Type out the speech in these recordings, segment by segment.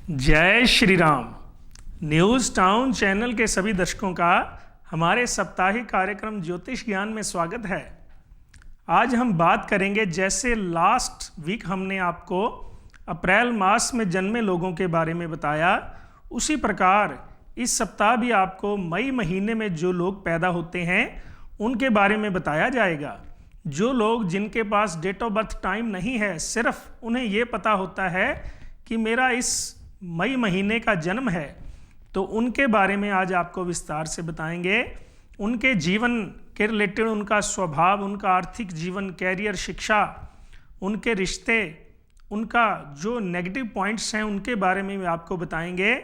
जय Shri Ram. News town channel के सभी दर्शकों का हमारे साप्ताहिक कार्यक्रम ज्योतिष ज्ञान में स्वागत है। आज हम बात करेंगे, जैसे लास्ट वीक हमने आपको अप्रैल मास में जन्मे लोगों के बारे में बताया, उसी प्रकार इस सप्ताह भी आपको मई महीने में जो लोग पैदा होते हैं उनके बारे में बताया जाएगा। जो लोग जिनके पास डेट ऑफ बर्थ टाइम नहीं है, सिर्फ उन्हें ये पता होता है कि मेरा इस मई महीने का जन्म है, तो उनके बारे में आज आपको विस्तार से बताएंगे। उनके जीवन के रिलेटेड, उनका स्वभाव, उनका आर्थिक जीवन, कैरियर, शिक्षा, उनके रिश्ते, उनका जो नेगेटिव पॉइंट्स हैं उनके बारे में आपको बताएंगे,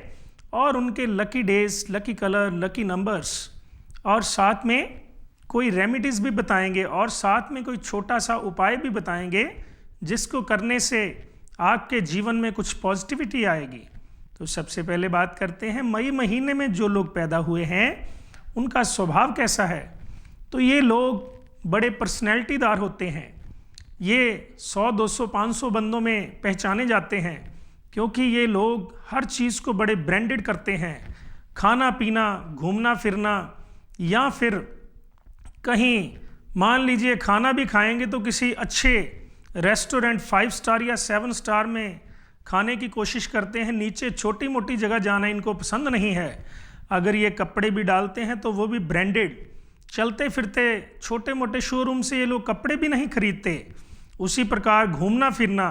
और उनके lucky days, lucky colour, lucky numbers, और साथ में कोई रेमेडीज़ भी बताएंगे, और साथ में कोई छोटा सा उपाय भी बताएंगे जिसको करने से आपके जीवन में कुछ पॉजिटिविटी आएगी। तो सबसे पहले बात करते हैं, मई महीने में जो लोग पैदा हुए हैं उनका स्वभाव कैसा है। तो ये लोग बड़े पर्सनैलिटीदार होते हैं। ये 100, 200, 500 बंदों में पहचाने जाते हैं, क्योंकि ये लोग हर चीज़ को बड़े ब्रांडेड करते हैं। खाना पीना, घूमना फिरना, या फिर कहीं मान लीजिए खाना भी खाएंगे तो किसी अच्छे रेस्टोरेंट 5 स्टार या 7 स्टार में खाने की कोशिश करते हैं। नीचे छोटी मोटी जगह जाना इनको पसंद नहीं है। अगर ये कपड़े भी डालते हैं तो वो भी ब्रांडेड। चलते फिरते छोटे मोटे शोरूम से ये लोग कपड़े भी नहीं खरीदते। उसी प्रकार घूमना फिरना,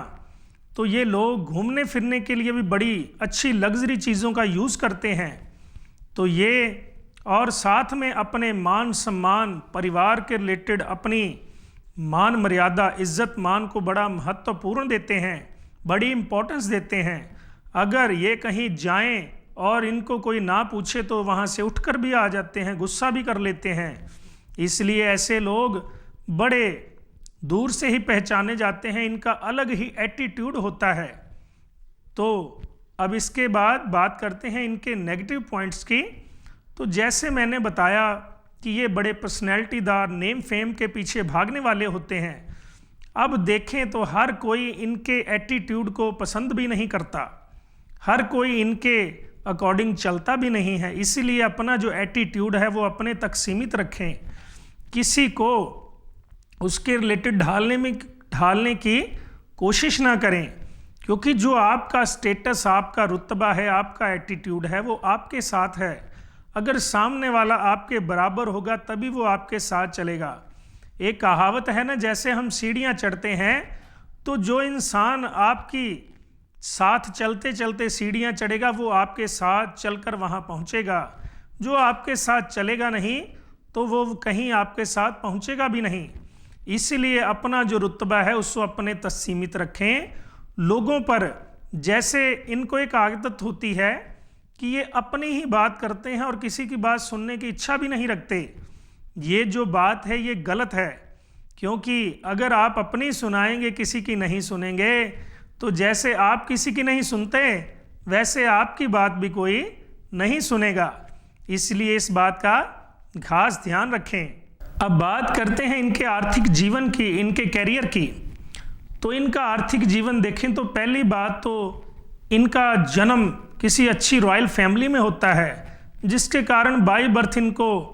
तो ये लोग घूमने फिरने के लिए भी बड़ी अच्छी लग्जरी चीज़ों का यूज़ करते हैं। तो ये, और साथ में अपने मान सम्मान, परिवार के रिलेटेड अपनी मान मर्यादा, इज्जत मान को बड़ा महत्वपूर्ण देते हैं, बड़ी इम्पोर्टेंस देते हैं। अगर ये कहीं जाएं और इनको कोई ना पूछे तो वहाँ से उठकर भी आ जाते हैं, गुस्सा भी कर लेते हैं। इसलिए ऐसे लोग बड़े दूर से ही पहचाने जाते हैं, इनका अलग ही एटीट्यूड होता है। तो अब इसके बाद बात करते हैं इनके नेगेटिव पॉइंट्स की। तो जैसे मैंने बताया कि ये बड़े पर्सनैलिटीदार, नेम फेम के पीछे भागने वाले होते हैं। अब देखें तो हर कोई इनके एटीट्यूड को पसंद भी नहीं करता, हर कोई इनके अकॉर्डिंग चलता भी नहीं है। इसीलिए अपना जो एटीट्यूड है वो अपने तक सीमित रखें। किसी को उसके रिलेटेड ढालने की कोशिश ना करें, क्योंकि जो आपका स्टेटस, आपका रुतबा है, आपका एटीट्यूड है, वो आपके साथ है। अगर सामने वाला आपके बराबर होगा तभी वो आपके साथ चलेगा। एक कहावत है ना, जैसे हम सीढ़ियाँ चढ़ते हैं तो जो इंसान आपकी साथ चलते चलते सीढ़ियाँ चढ़ेगा वो आपके साथ चलकर वहाँ पहुँचेगा। जो आपके साथ चलेगा नहीं तो वो कहीं आपके साथ पहुँचेगा भी नहीं। इसलिए अपना जो रुतबा है उसको अपने तक सीमित रखें। लोगों पर, जैसे इनको एक आदत होती है कि ये अपनी ही बात करते हैं और किसी की बात सुनने की इच्छा भी नहीं रखते। ये जो बात है ये गलत है, क्योंकि अगर आप अपनी सुनाएंगे, किसी की नहीं सुनेंगे, तो जैसे आप किसी की नहीं सुनते वैसे आपकी बात भी कोई नहीं सुनेगा। इसलिए इस बात का खास ध्यान रखें। अब बात करते हैं इनके आर्थिक जीवन की, इनके कैरियर की। तो इनका आर्थिक जीवन देखें तो पहली बात तो इनका जन्म किसी अच्छी रॉयल फैमिली में होता है, जिसके कारण बाय बर्थ इनको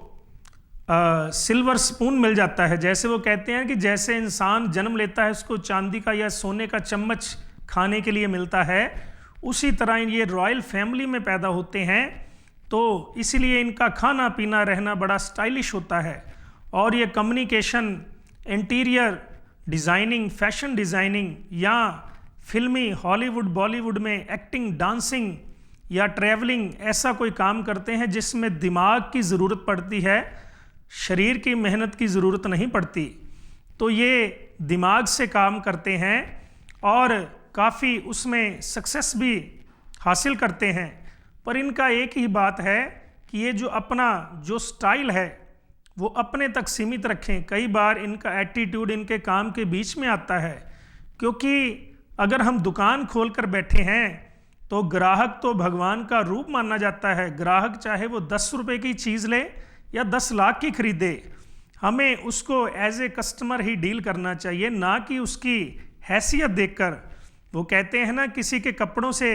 सिल्वर स्पून मिल जाता है। जैसे वो कहते हैं कि जैसे इंसान जन्म लेता है उसको चांदी का या सोने का चम्मच खाने के लिए मिलता है, उसी तरह ये रॉयल फैमिली में पैदा होते हैं। तो इसीलिए इनका खाना पीना रहना बड़ा स्टाइलिश होता है। और ये communication, interior designing, fashion designing, या फिल्मी, हॉलीवुड, बॉलीवुड में एक्टिंग, डांसिंग या ट्रैवलिंग, ऐसा कोई काम करते हैं जिसमें दिमाग की ज़रूरत पड़ती है, शरीर की मेहनत की ज़रूरत नहीं पड़ती। तो ये दिमाग से काम करते हैं और काफ़ी उसमें सक्सेस भी हासिल करते हैं। पर इनका एक ही बात है कि ये जो अपना जो स्टाइल है वो अपने तक सीमित रखें। कई बार इनका एटीट्यूड इनके काम के बीच में आता है, क्योंकि अगर हम दुकान खोल कर बैठे हैं तो ग्राहक तो भगवान का रूप माना जाता है। ग्राहक चाहे वो 10 रुपये की चीज़ ले या 10 लाख की खरीदे, हमें उसको एज ए कस्टमर ही डील करना चाहिए, ना कि उसकी हैसियत देखकर। वो कहते हैं ना, किसी के कपड़ों से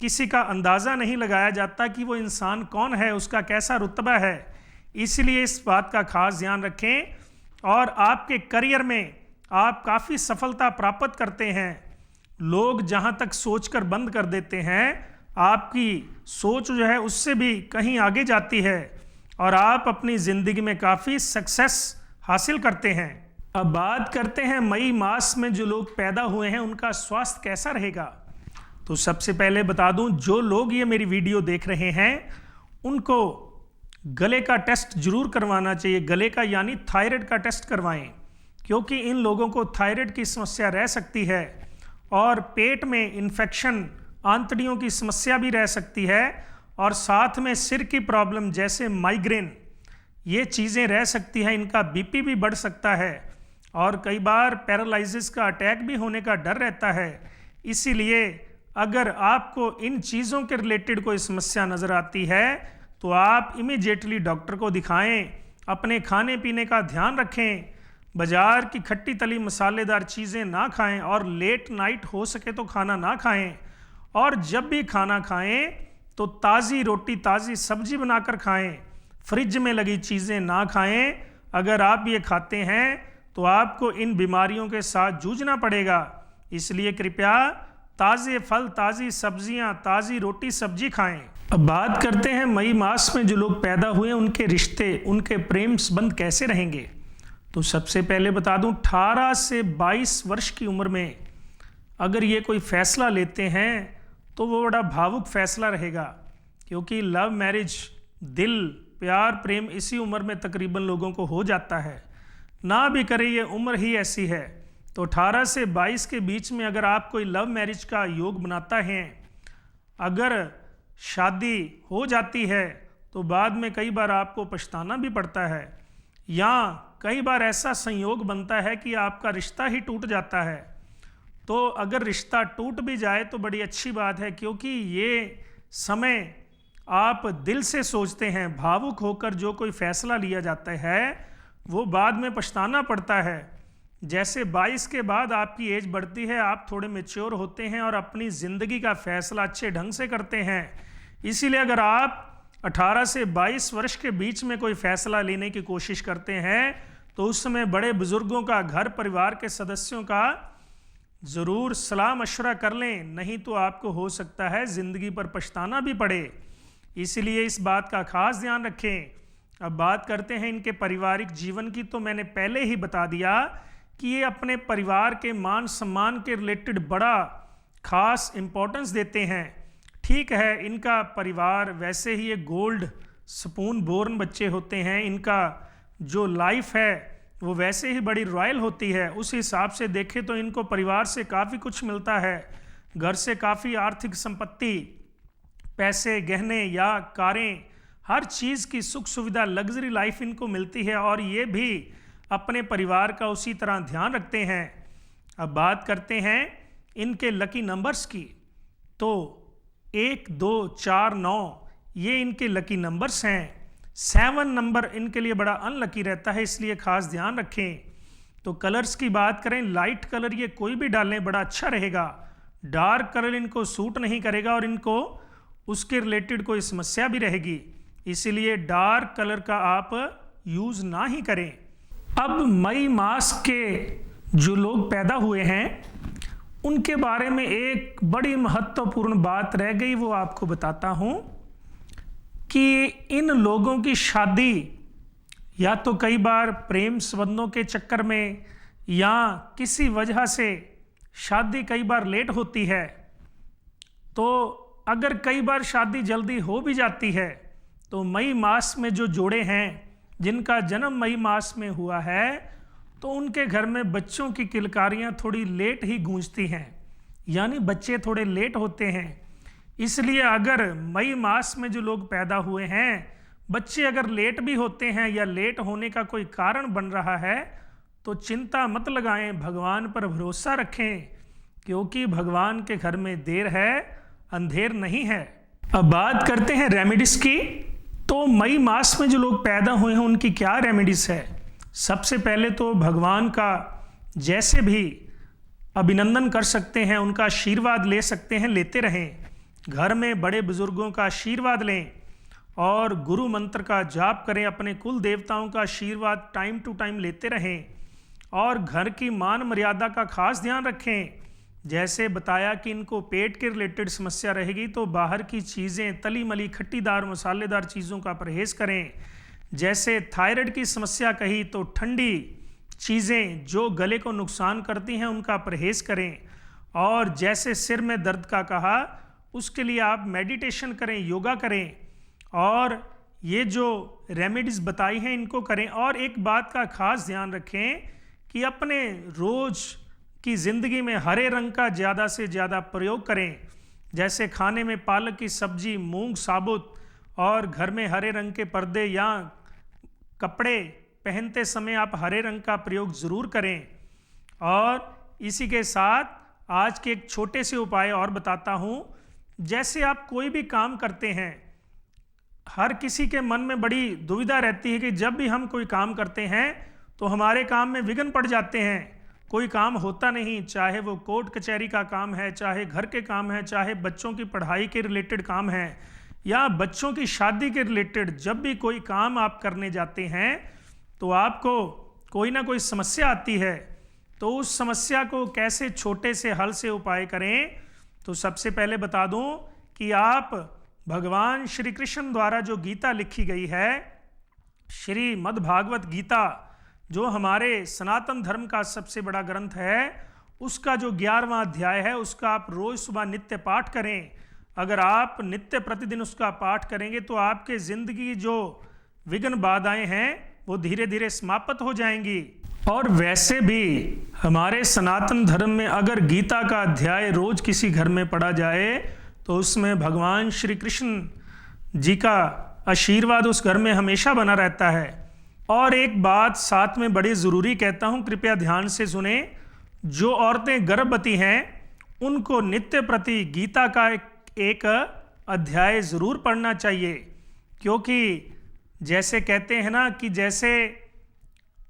किसी का अंदाज़ा नहीं लगाया जाता कि वो इंसान कौन है, उसका कैसा रुतबा है। इसलिए इस बात का खास ध्यान रखें और आपके करियर में आप काफ़ी सफलता प्राप्त करते हैं। लोग जहां तक सोचकर बंद कर देते हैं, आपकी सोच जो है उससे भी कहीं आगे जाती है और आप अपनी ज़िंदगी में काफ़ी सक्सेस हासिल करते हैं। अब बात करते हैं मई मास में जो लोग पैदा हुए हैं उनका स्वास्थ्य कैसा रहेगा। तो सबसे पहले बता दूं, जो लोग ये मेरी वीडियो देख रहे हैं उनको गले का टेस्ट जरूर करवाना चाहिए। गले का यानी थायराइड का टेस्ट करवाएं, क्योंकि इन लोगों को थायराइड की समस्या रह सकती है और पेट में इन्फेक्शन, आंतड़ियों की समस्या भी रह सकती है और साथ में सिर की प्रॉब्लम जैसे माइग्रेन, ये चीज़ें रह सकती हैं। इनका बीपी भी बढ़ सकता है और कई बार पैरालिसिस का अटैक भी होने का डर रहता है। इसीलिए अगर आपको इन चीज़ों के रिलेटेड कोई समस्या नज़र आती है तो आप इमीडिएटली डॉक्टर को दिखाएं। अपने खाने पीने का ध्यान रखें, बाज़ार की खट्टी तली मसालेदार चीज़ें ना खाएं और लेट नाइट हो सके तो खाना ना खाएं। और जब भी खाना खाएं तो ताज़ी रोटी, ताज़ी सब्जी बनाकर खाएं, फ्रिज में लगी चीज़ें ना खाएं। अगर आप ये खाते हैं तो आपको इन बीमारियों के साथ जूझना पड़ेगा। इसलिए कृपया ताज़े फल, ताज़ी सब्जियां, ताज़ी रोटी सब्जी खाएं। अब बात करते हैं मई मास में जो लोग पैदा हुए उनके रिश्ते, उनके प्रेम संबंध कैसे रहेंगे। तो सबसे पहले बता दूं, 18 से 22 वर्ष की उम्र में अगर ये कोई फैसला लेते हैं तो वो बड़ा भावुक फैसला रहेगा, क्योंकि लव मैरिज, दिल, प्यार, प्रेम इसी उम्र में तकरीबन लोगों को हो जाता है। ना भी करे, ये उम्र ही ऐसी है। तो 18 से 22 के बीच में अगर आप कोई लव मैरिज का योग बनाता है, अगर शादी हो जाती है तो बाद में कई बार आपको पछताना भी पड़ता है, या कई बार ऐसा संयोग बनता है कि आपका रिश्ता ही टूट जाता है। तो अगर रिश्ता टूट भी जाए तो बड़ी अच्छी बात है, क्योंकि ये समय आप दिल से सोचते हैं, भावुक होकर जो कोई फैसला लिया जाता है वो बाद में पछताना पड़ता है। जैसे 22 के बाद आपकी एज बढ़ती है, आप थोड़े मैच्योर होते हैं और अपनी ज़िंदगी का फैसला अच्छे ढंग से करते हैं। इसीलिए अगर आप 18 से 22 वर्ष के बीच में कोई फैसला लेने की कोशिश करते हैं तो उस समय बड़े बुजुर्गों का, घर परिवार के सदस्यों का ज़रूर सलाह मशवरा कर लें, नहीं तो आपको हो सकता है ज़िंदगी पर पछताना भी पड़े। इसलिए इस बात का खास ध्यान रखें। अब बात करते हैं इनके पारिवारिक जीवन की। तो मैंने पहले ही बता दिया कि ये अपने परिवार के मान सम्मान के रिलेटेड बड़ा खास इम्पोर्टेंस देते हैं। ठीक है, इनका परिवार वैसे ही ये गोल्ड स्पून बोर्न बच्चे होते हैं, इनका जो लाइफ है वो वैसे ही बड़ी रॉयल होती है। उस हिसाब से देखें तो इनको परिवार से काफ़ी कुछ मिलता है, घर से काफ़ी आर्थिक संपत्ति, पैसे, गहने या कारें, हर चीज़ की सुख सुविधा, लग्जरी लाइफ इनको मिलती है और ये भी अपने परिवार का उसी तरह ध्यान रखते हैं। अब बात करते हैं इनके लकी नंबर्स की। तो 1, 2, 4, 9 ये इनके लकी नंबर्स हैं। 7 नंबर इनके लिए बड़ा अनलकी रहता है, इसलिए खास ध्यान रखें। तो कलर्स की बात करें, लाइट कलर ये कोई भी डालें बड़ा अच्छा रहेगा। डार्क कलर इनको सूट नहीं करेगा और इनको उसके रिलेटेड कोई समस्या भी रहेगी, इसीलिए डार्क कलर का आप यूज़ ना ही करें। अब मई मास के जो लोग पैदा हुए हैं उनके बारे में एक बड़ी महत्वपूर्ण बात रह गई, वो आपको बताता हूं कि इन लोगों की शादी या तो कई बार प्रेम संबंधों के चक्कर में या किसी वजह से शादी कई बार लेट होती है। तो अगर कई बार शादी जल्दी हो भी जाती है तो मई मास में जो जोड़े हैं जिनका जन्म मई मास में हुआ है तो उनके घर में बच्चों की किलकारियां थोड़ी लेट ही गूंजती हैं, यानी बच्चे थोड़े लेट होते हैं। इसलिए अगर मई मास में जो लोग पैदा हुए हैं, बच्चे अगर लेट भी होते हैं या लेट होने का कोई कारण बन रहा है तो चिंता मत लगाएं, भगवान पर भरोसा रखें, क्योंकि भगवान के घर में देर है, अंधेर नहीं है। अब बात करते हैं रेमेडीज की। तो मई मास में जो लोग पैदा हुए हैं उनकी क्या रेमेडीज है। सबसे पहले तो भगवान का जैसे भी अभिनंदन कर सकते हैं, उनका आशीर्वाद ले सकते हैं, लेते रहें। घर में बड़े बुजुर्गों का आशीर्वाद लें और गुरु मंत्र का जाप करें। अपने कुल देवताओं का आशीर्वाद टाइम टू टाइम लेते रहें और घर की मान मर्यादा का खास ध्यान रखें। जैसे बताया कि इनको पेट के रिलेटेड समस्या रहेगी तो बाहर की चीज़ें, तली मली खट्टीदार मसालेदार चीज़ों का परहेज़ करें। जैसे थायराइड की समस्या कही तो ठंडी चीज़ें जो गले को नुकसान करती हैं उनका परहेज़ करें। और जैसे सिर में दर्द का कहा, उसके लिए आप मेडिटेशन करें, योगा करें और ये जो रेमेडीज़ बताई हैं इनको करें। और एक बात का खास ध्यान रखें कि अपने रोज़ की ज़िंदगी में हरे रंग का ज़्यादा से ज़्यादा प्रयोग करें। जैसे खाने में पालक की सब्जी, मूंग साबुत और घर में हरे रंग के पर्दे या कपड़े पहनते समय आप हरे रंग का प्रयोग ज़रूर करें। और इसी के साथ आज के एक छोटे से उपाय और बताता हूँ। जैसे आप कोई भी काम करते हैं, हर किसी के मन में बड़ी दुविधा रहती है कि जब भी हम कोई काम करते हैं तो हमारे काम में विघ्न पड़ जाते हैं, कोई काम होता नहीं। चाहे वो कोर्ट कचहरी का काम है, चाहे घर के काम है, चाहे बच्चों की पढ़ाई के रिलेटेड काम है या बच्चों की शादी के रिलेटेड, जब भी कोई काम आप करने जाते हैं तो आपको कोई ना कोई समस्या आती है। तो उस समस्या को कैसे छोटे से हल से उपाय करें, तो सबसे पहले बता दूं कि आप भगवान श्री कृष्ण द्वारा जो गीता लिखी गई है, श्रीमद् भागवत गीता, जो हमारे सनातन धर्म का सबसे बड़ा ग्रंथ है, उसका जो 11वां अध्याय है उसका आप रोज सुबह नित्य पाठ करें। अगर आप नित्य प्रतिदिन उसका पाठ करेंगे तो आपके जिंदगी जो विघ्न बाधाएं हैं वो धीरे धीरे समाप्त हो जाएंगी। और वैसे भी हमारे सनातन धर्म में अगर गीता का अध्याय रोज किसी घर में पढ़ा जाए तो उसमें भगवान श्री कृष्ण जी का आशीर्वाद उस घर में हमेशा बना रहता है। और एक बात साथ में बड़ी ज़रूरी कहता हूँ, कृपया ध्यान से सुने। जो औरतें गर्भवती हैं उनको नित्य प्रति गीता का एक अध्याय ज़रूर पढ़ना चाहिए, क्योंकि जैसे कहते हैं ना कि जैसे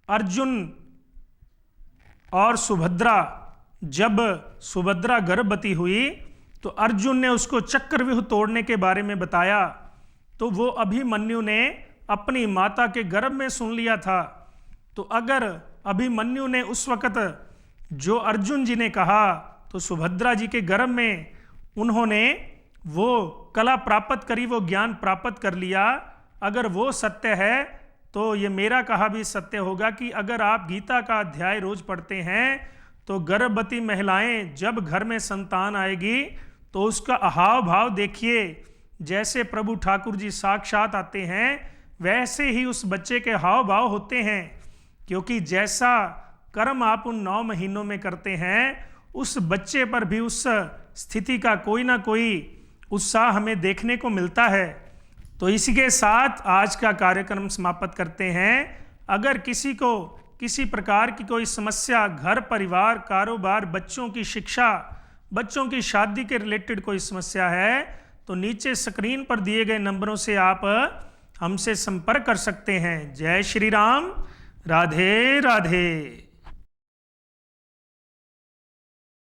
अर्जुन और सुभद्रा, जब सुभद्रा गर्भवती हुई तो अर्जुन ने उसको चक्रव्यूह तोड़ने के बारे में बताया, तो वो अभिमन्यु ने अपनी माता के गर्भ में सुन लिया था। तो अगर अभिमन्यु ने उस वक़्त जो अर्जुन जी ने कहा तो सुभद्रा जी के गर्भ में उन्होंने वो कला प्राप्त करी, वो ज्ञान प्राप्त कर लिया। अगर वो सत्य है तो ये मेरा कहा भी सत्य होगा कि अगर आप गीता का अध्याय रोज पढ़ते हैं तो गर्भवती महिलाएं जब घर में संतान आएगी तो उसका हाव भाव देखिए, जैसे प्रभु ठाकुर जी साक्षात आते हैं वैसे ही उस बच्चे के हाव भाव होते हैं। क्योंकि जैसा कर्म आप उन 9 महीनों में करते हैं उस बच्चे पर भी उस स्थिति का कोई ना कोई उत्साह हमें देखने को मिलता है। तो इसी के साथ आज का कार्यक्रम समाप्त करते हैं। अगर किसी को किसी प्रकार की कोई समस्या, घर परिवार, कारोबार, बच्चों की शिक्षा, बच्चों की शादी के रिलेटेड कोई समस्या है तो नीचे स्क्रीन पर दिए गए नंबरों से आप हमसे संपर्क कर सकते हैं। जय श्री राम, राधे राधे।